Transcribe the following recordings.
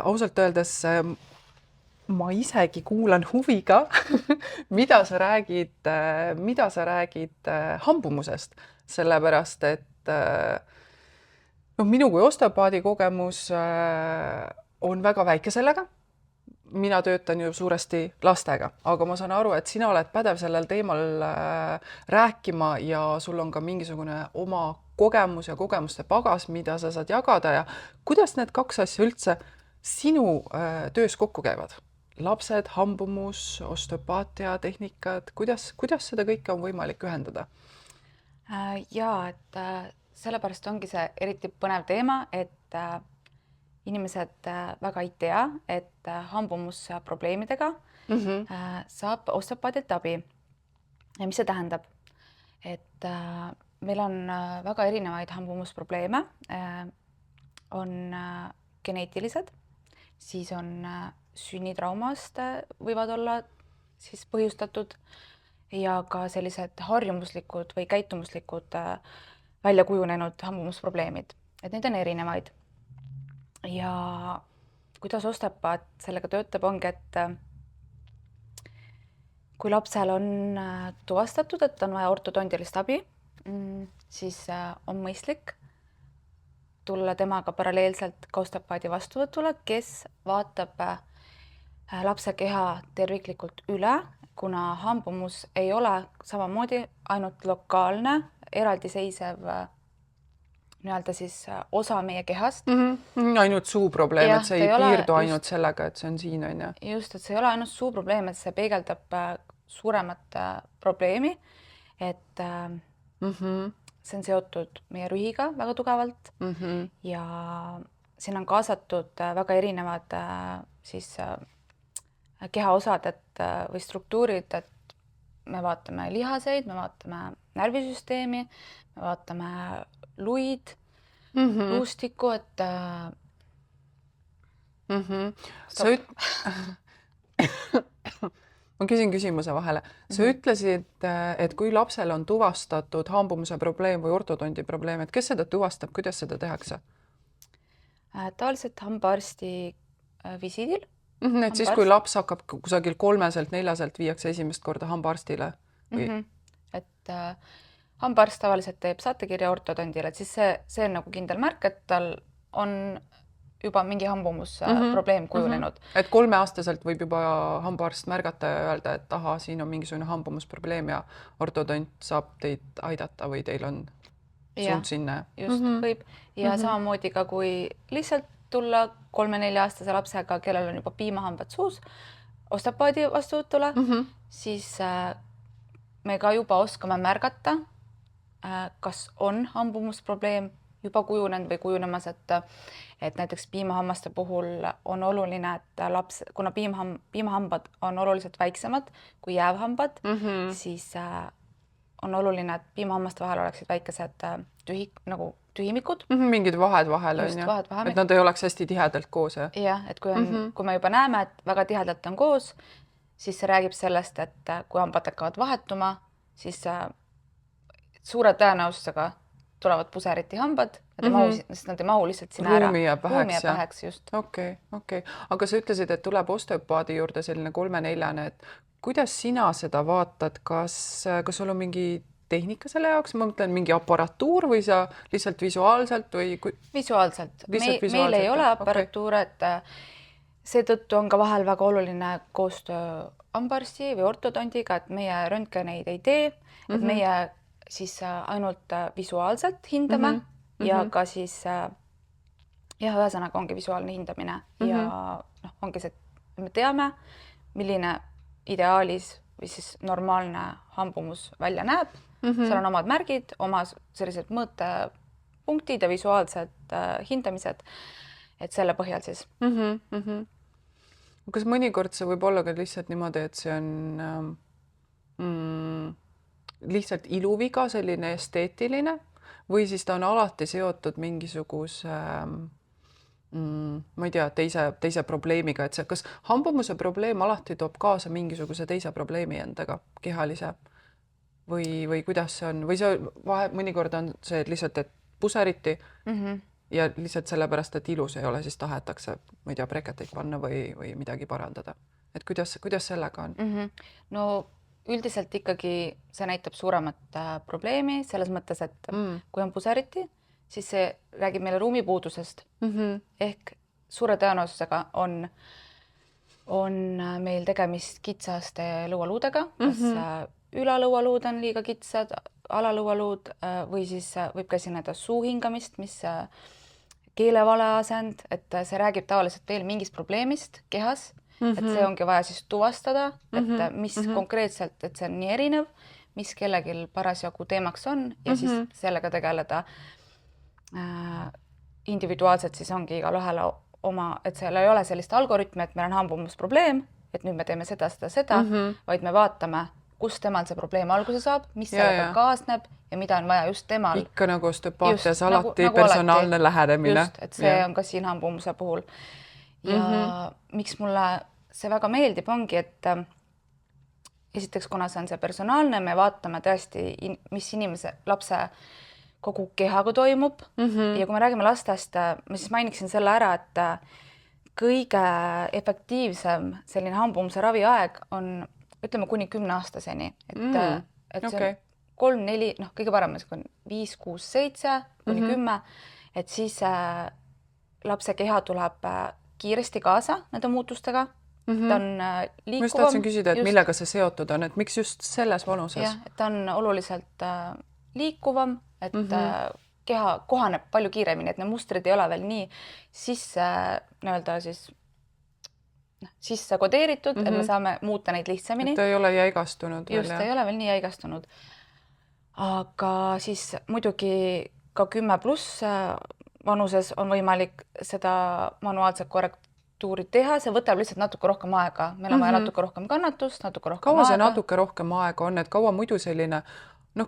Ausalt öeldes ma isegi kuulan huviga, mida sa räägid hambumusest, sellepärast et minu kui osteopaadi kogemus on väga väike sellega. Mina töötan ju suuresti lastega, aga ma saan aru, et sina oled pädev sellel teemal rääkima ja sul on ka mingisugune oma kogemus ja kogemuste pagas, mida sa saad jagada ja kuidas need kaks asja üldse sinu töös kokku käivad? Lapsed, hambumus, osteopaatia, tehnikad, kuidas seda kõike on võimalik ühendada? Jaa, et sellepärast ongi see eriti põnev teema, et inimesed väga ei tea, et hambumusprobleemidega saab osteopaadilt abi. Ja mis see tähendab? Et meil on väga erinevaid hambumusprobleeme. On geneetilised, siis on sünnitraumast võivad olla siis põhjustatud ja ka sellised harjumuslikud või käitumuslikud välja kujunenud hambumusprobleemid. Et neid on erinevaid. Ja kuidas osteopaat sellega töötab, ongi, et kui lapsel on tuvastatud, et on vaja ortodontilist abi, siis on mõistlik tulla temaga paralleelselt ka osteopaadi vastuvõtule, kes vaatab lapse keha terviklikult üle, kuna hambumus ei ole samamoodi ainult lokaalne, eraldiseisev nii-öelda siis osa meie kehast. Ainult suuprobleem, et see ei piirdu ainult sellega, et see on siin, on ju? Just, et see ei ole ainult suuprobleem, et see peegeldab suuremat probleemi, et see on seotud meie rühiga väga tugevalt ja siin on kaasatud väga erinevad siis kehaosad või struktuurid, et me vaatame lihaseid, me vaatame närvisüsteemi, me vaatame luid, luustikku, et ma küsin küsimuse vahele. Sa ütlesid, et kui lapsel on tuvastatud hambumuse probleem või ortodondi probleem, et kes seda tuvastab, kuidas seda tehakse? Tavaliselt hambaarsti visiidil. Et siis, kui laps hakkab kusagil 3-4 viiakse esimest korda hambaarstile? Et hambaarst tavaliselt teeb saatekirja ortodondile, et siis see on nagu kindel märk, et tal on juba mingi hambumus probleem kujunenud. Et 3-aastaselt võib juba hambaarst märgata ja öelda, et aha, siin on mingisugune hambumusprobleem ja ortodont saab teid aidata või teil on suund sinna. Just, võib. Ja samamoodi ka, kui lihtsalt tulla 3-4-aastase lapsega, kellel on juba piimahambad suus, osteopaadi vastuvõtule, siis me ka juba oskame märgata, kas on hambumusprobleem juba kujunenud või kujunemas, et näiteks piimahammaste puhul on oluline, et laps, kuna piimahambad on oluliselt väiksemad kui jäävhambad, siis on oluline, et piimahammaste vahel oleksid väikesed tühimikud. Mingid vahed vahel on ju, et nad ei oleks hästi tihedalt koos. Jah, et kui me juba näeme, et väga tihedalt on koos, siis see räägib sellest, et kui hambad hakkavad vahetuma, siis suure tõenäosusega tulevad puseriti hambad, sest nad ei mahu lihtsalt sinna ära. Ruumi jääb väheks, just. Okei. Aga sa ütlesid, et tuleb osteopaadi juurde selline 3-4, et kuidas sina seda vaatad, kas sul on mingi tehnika selle jaoks, ma mõtlen mingi aparatuur või sa lihtsalt visuaalselt või? Visuaalselt. Meil ei ole aparatuur, et seetõttu on ka vahel väga oluline koostöö hambaarsti või ortodondiga, et meie röntgeneid ei tee, et meie siis ainult visuaalselt hindame ja ka siis ühesõnaga ongi visuaalne hindamine ja ongi see, et me teame, milline ideaalis või siis normaalne hambumus välja näeb. Seal on omad märgid, oma sellised mõõtepunktid ja visuaalsed hindamised, et selle põhjal siis. Kas mõnikord see võib olla ka lihtsalt niimoodi, et see on lihtsalt iluviga, selline esteetiline või siis ta on alati seotud mingisuguse ma ei tea, teise probleemiga, et kas hambumuse probleem alati toob kaasa mingisuguse teise probleemi endaga, kehalise või kuidas see on? Või see mõnikord on see lihtsalt, et puseriti ja lihtsalt sellepärast, et ilus ei ole, siis tahetakse, ma ei tea, breketeid panna või midagi parandada. Et kuidas sellega on? No üldiselt ikkagi see näitab suuremat probleemi selles mõttes, et kui on puseriti, siis see räägib meile ruumipuudusest. Ehk suure tõenäosusega on meil tegemist kitsaste lõualuudega, kas ülalõualuud on liiga kitsad, alalõualuud või siis võib ka esineda suuhingamist, mis keelevale asend, et see räägib tavaliselt veel mingist probleemist kehas, et see ongi vaja siis tuvastada, et mis konkreetselt, et see on nii erinev, mis kellelgi parasjagu teemaks on ja siis sellega tegeleda individuaalselt, siis ongi igalühel oma, et seal ei ole sellist algoritmi, et meil on hambumusprobleem, et nüüd me teeme seda, vaid me vaatame, kus temal see probleem alguse saab, mis sellega kaasneb ja mida on vaja just temal. Ikka nagu osteopaatias alati personaalne lähenemine. Just, et see on ka siin hambumuse puhul. Ja miks mulle see väga meeldib, ongi, et esiteks, kuna see on see personaalne, me vaatame tõesti, mis lapse kogu kehaga toimub ja kui me räägime lastest, ma siis mainiksin selle ära, et kõige efektiivsem selline hambumuse raviaeg on, ütleme, kuni 10-aastaseni, et see on 3-4, kõige parem on 5, 6, 7 kuni 10, et siis lapse keha tuleb kiiresti kaasa nende muutustega. Ta on liikuvam. Ma just tahtsin küsida, et millega see seotud on, et miks just selles vanuses? Jah, et ta on oluliselt liikuvam, et keha kohaneb palju kiiremini, et need mustrid ei ole veel nii sisse kodeeritud, et me saame muuta neid lihtsamini. Et ta ei ole jäigastunud. Just, ta ei ole veel nii jäigastunud. Aga siis muidugi ka 10+ vanuses on võimalik seda manuaalset korrektuuri teha, see võtab lihtsalt natuke rohkem aega. Meil on vaja natuke rohkem kannatust, natuke rohkem kaua see natuke rohkem aega on, et kaua muidu selline,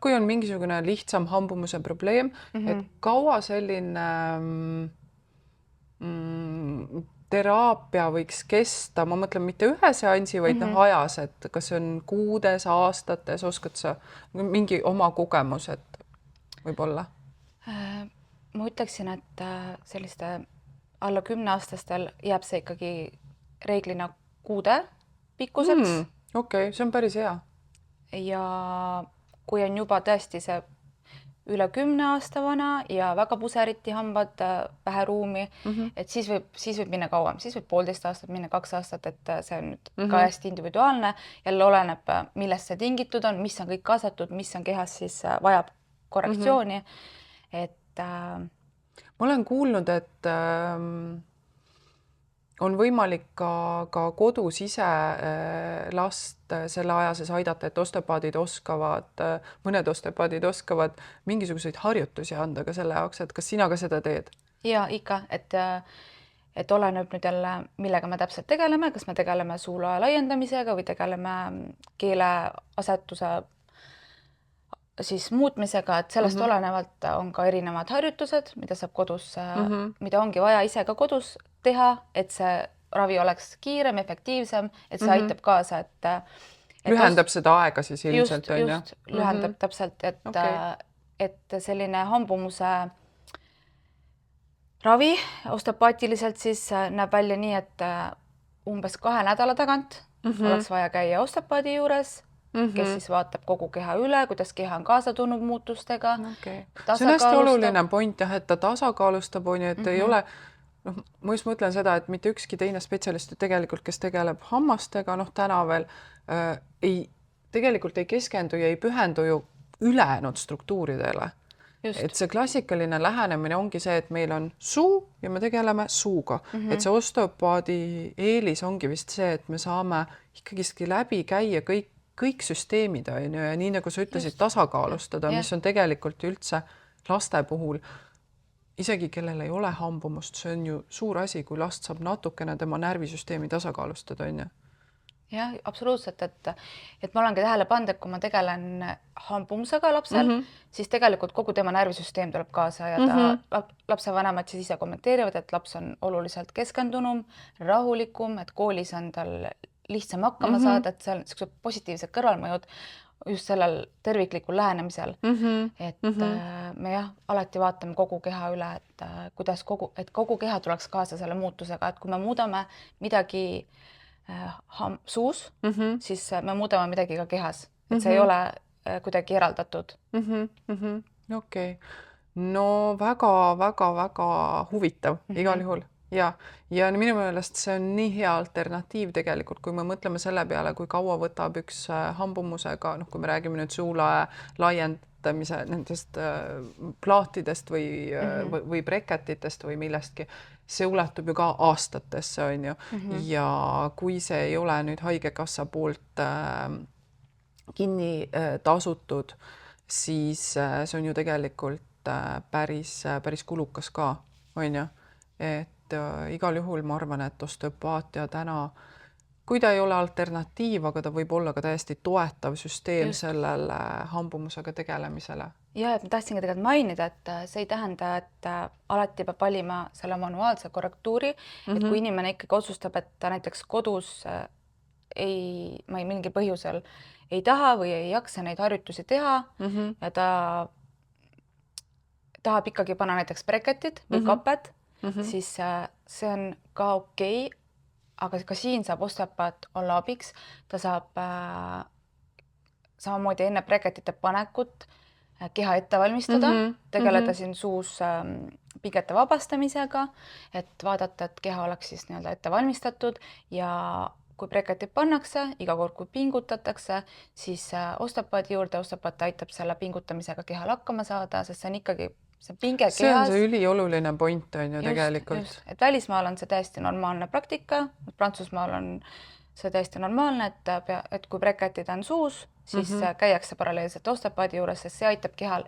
kui on mingisugune lihtsam hambumuse probleem, et kaua selline teraapia võiks kesta, ma mõtlen mitte ühe seansi, vaid ajas, et kas see on kuudes, aastates, oskad sa mingi oma kogemus, et võib-olla? Ma ütleksin, et selliste alla 10-aastastel jääb see ikkagi reeglina kuude pikkuseks. Okei, see on päris hea. Ja kui on juba tõesti see üle 10 aasta vana ja väga puseriti hambad, vähe ruumi, et siis võib minna kauem, siis võib 1,5 aastat minna, 2 aastat, et see on nüüd ka hästi individuaalne. Jälle oleneb, millest see tingitud on, mis on kõik kaasatud, mis on kehas, siis vajab korrektsiooni. Et ma olen kuulnud, et on võimalik ka kodus ise last selle aja sees aidata, et mõned osteopaadid oskavad mingisuguseid harjutusi anda ka selle jaoks, et kas sina ka seda teed? Ja ikka, et oleneb nüüd jälle, millega me täpselt tegeleme, kas me tegeleme suuloe laiendamisega või tegeleme keeleasetuse siis muutmisega, et sellest olenevalt on ka erinevad harjutused, mida saab kodus, mida ongi vaja ise ka kodus teha, et see ravi oleks kiirem, efektiivsem, et see aitab kaasa, et lühendab seda aega siis ilmselt, on ju? Just, lühendab täpselt, et selline hambumuse ravi osteopaatiliselt siis näeb välja nii, et umbes 2 nädala tagant oleks vaja käia osteopaadi juures, kes siis vaatab kogu keha üle, kuidas keha on kaasa tulnud muutustega. See on hästi oluline point, et ta tasakaalustab, et ei ole, ma just mõtlen seda, et mitte ükski teine spetsialist tegelikult, kes tegeleb hammastega, täna veel tegelikult ei keskendu ja ei pühendu ju ülejäänud struktuuridele. Et see klassikaline lähenemine ongi see, et meil on suu ja me tegeleme suuga. Et see osteopaadi eelis ongi vist see, et me saame ikkagi läbi käia kõik süsteemid, ja nii nagu sa ütlesid, tasakaalustada, mis on tegelikult üldse laste puhul, isegi kellel ei ole hambumust, see on ju suur asi, kui last saab natukene tema närvisüsteemi tasakaalustada, on ju? Jah, absoluutselt, et ma olengi tähele pannud, et kui ma tegelen hambumusega lapsel, siis tegelikult kogu tema närvisüsteem tuleb kaasa ja lapsevanemad siis ise kommenteerivad, et laps on oluliselt keskendunum, rahulikum, et koolis on tal lihtsam hakkama saada, et seal positiivsed kõrvalmõjud just sellel terviklikul lähenemisel, et me jah, alati vaatame kogu keha üle, et kuidas kogu keha tuleks kaasa selle muutusega, et kui me muudame midagi suus, siis me muudame midagi ka kehas, et see ei ole kuidagi eraldatud. Okei. No väga huvitav igal juhul. Ja minu meelest see on nii hea alternatiiv tegelikult, kui me mõtleme selle peale, kui kaua võtab üks hambumusega, kui me räägime nüüd suulae laiendamise nendest plaatidest või breketitest või millestki, see ulatub ju ka aastatesse, on ju. Ja kui see ei ole nüüd haigekassa poolt kinni tasutud, siis see on ju tegelikult päris kulukas ka, on ju. Et igal juhul ma arvan, et osteopaatia täna, kui ta ei ole alternatiiv, aga ta võib olla ka täiesti toetav süsteem sellele hambumusega tegelemisele. Ja, et ma tahtsin ka tegelikult mainida, et see ei tähenda, et alati peab valima selle manuaalse korrektuuri, et kui inimene ikkagi otsustab, et ta näiteks kodus mingil põhjusel ei taha või ei jaksa neid harjutusi teha ja ta tahab ikkagi panna näiteks breketid või kaped, siis see on ka okei, aga ka siin saab osteopaat olla abiks. Ta saab samamoodi enne breketite panekut keha ette valmistada, tegeleda siin suus pingete vabastamisega, et vaadata, et keha oleks siis nii-öelda ette valmistatud ja kui breketid pannakse, iga kord, kui pingutatakse, siis osteopaadi juurde, osteopaat aitab selle pingutamisega kehal hakkama saada, sest see on ikkagi see pinge kehas. See on see ülioluline point on ju tegelikult. Et välismaal on see täiesti normaalne praktika, Prantsusmaal on see täiesti normaalne, et kui breketid on suus, siis käiakse paralleelselt osteopaadi juures, sest see aitab kehal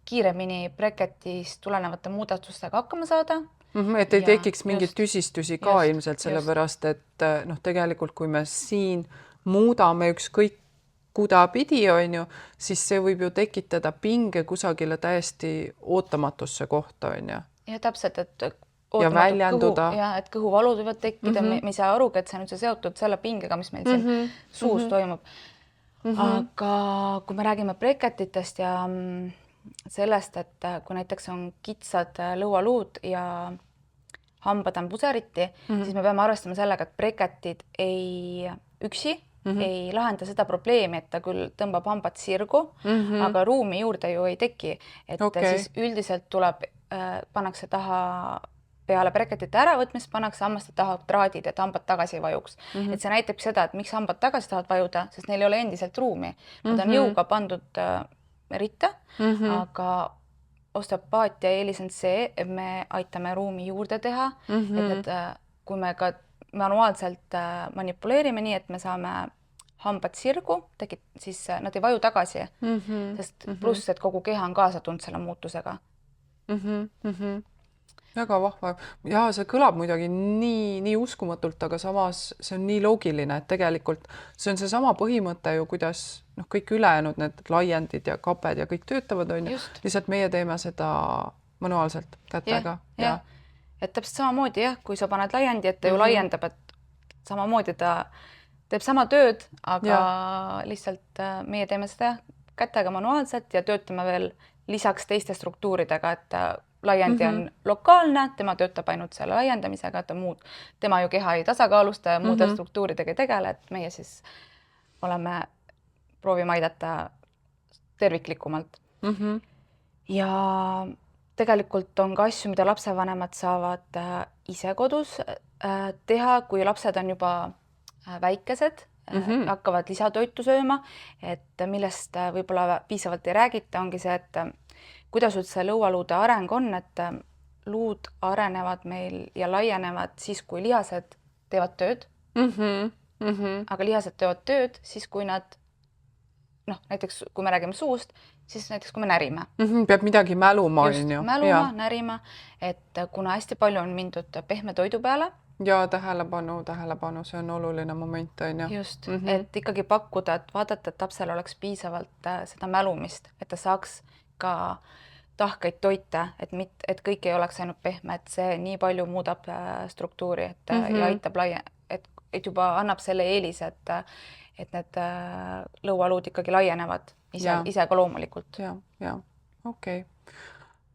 kiiremini breketist tulenevate muudatustega hakkama saada. Et ei tekiks mingit tüsistusi ka ilmselt sellepärast, et tegelikult kui me siin muudame ükskõik kudapidi, on ju, siis see võib ju tekitada pinge kusagile täiesti ootamatusse kohta, on ju. Ja täpselt, et ja väljenduda. Et kõhuvalud võivad tekkida, me ei saa arugi, et see on üldse seotud selle pingega, mis meil siin suus toimub. Aga kui me räägime breketitest ja sellest, et kui näiteks on kitsad lõualuud ja hambad on puseriti, siis me peame arvestama sellega, et breketid üksi ei lahenda seda probleemi, et ta küll tõmbab hambad sirgu, aga ruumi juurde ju ei teki. Et siis üldiselt pannakse taha peale breketite äravõtmist, pannakse hammaste taha traadid, et hambad tagasi ei vajuks. Et see näitab seda, et miks hambad tagasi tahavad vajuda, sest neil ei ole endiselt ruumi. Nad on jõuga pandud ritta, aga osteopaatia eelis on see, et me aitame ruumi juurde teha, et kui me ka manuaalselt manipuleerime nii, et me saame hambad sirgu, siis nad ei vaju tagasi, sest pluss, et kogu keha on kaasa tulnud selle muutusega. Väga vahva. Ja see kõlab muidugi nii uskumatult, aga samas see on nii loogiline, et tegelikult see on see sama põhimõte ju, kuidas kõik ülejäänud need laiendid ja kaped ja kõik töötavad, on ju. Lihtsalt meie teeme seda manuaalselt kätega. Ja. Et täpselt samamoodi kui sa paned laiendi, et ta ju laiendab, et samamoodi ta teeb sama tööd, aga lihtsalt meie teeme seda kätega manuaalselt ja töötame veel lisaks teiste struktuuridega, et laiendi on lokaalne, tema töötab ainult selle laiendamisega, tema ju keha ei tasakaalusta ja muude struktuuridega ei tegele, et meie siis proovime aidata terviklikumalt. Ja tegelikult on ka asju, mida lapsevanemad saavad ise kodus teha, kui lapsed on juba väikesed, hakkavad lisatoitu sööma, et millest võib-olla piisavalt ei räägita, ongi see, et kuidas üldse lõualuude areng on, et luud arenevad meil ja laienevad siis, kui lihased teevad tööd, aga lihased teevad tööd siis, kui nad näiteks kui me räägime suust, siis näiteks kui me närime. Peab midagi mäluma. Mäluma, närima, et kuna hästi palju on mindud pehme toidu peale. Ja tähelepanu, see on oluline moment. Just, et ikkagi pakkuda, et vaadata, et lapsel oleks piisavalt seda mälumist, et ta saaks ka tahkeid toite, et kõik ei oleks ainult pehme, et see nii palju muudab struktuuri, ja aitab et juba annab selle eelise, et need lõualuud ikkagi laienevad ise ka loomulikult. Ja, okei.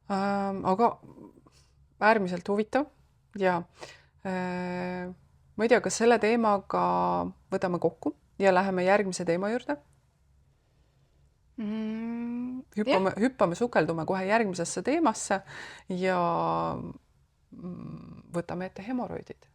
Aga äärmiselt huvitav ja ma ei tea, kas selle teemaga võtame kokku ja läheme järgmise teema juurde? Hüppame, sukeldume kohe järgmisesse teemasse ja võtame ette hemoroidid.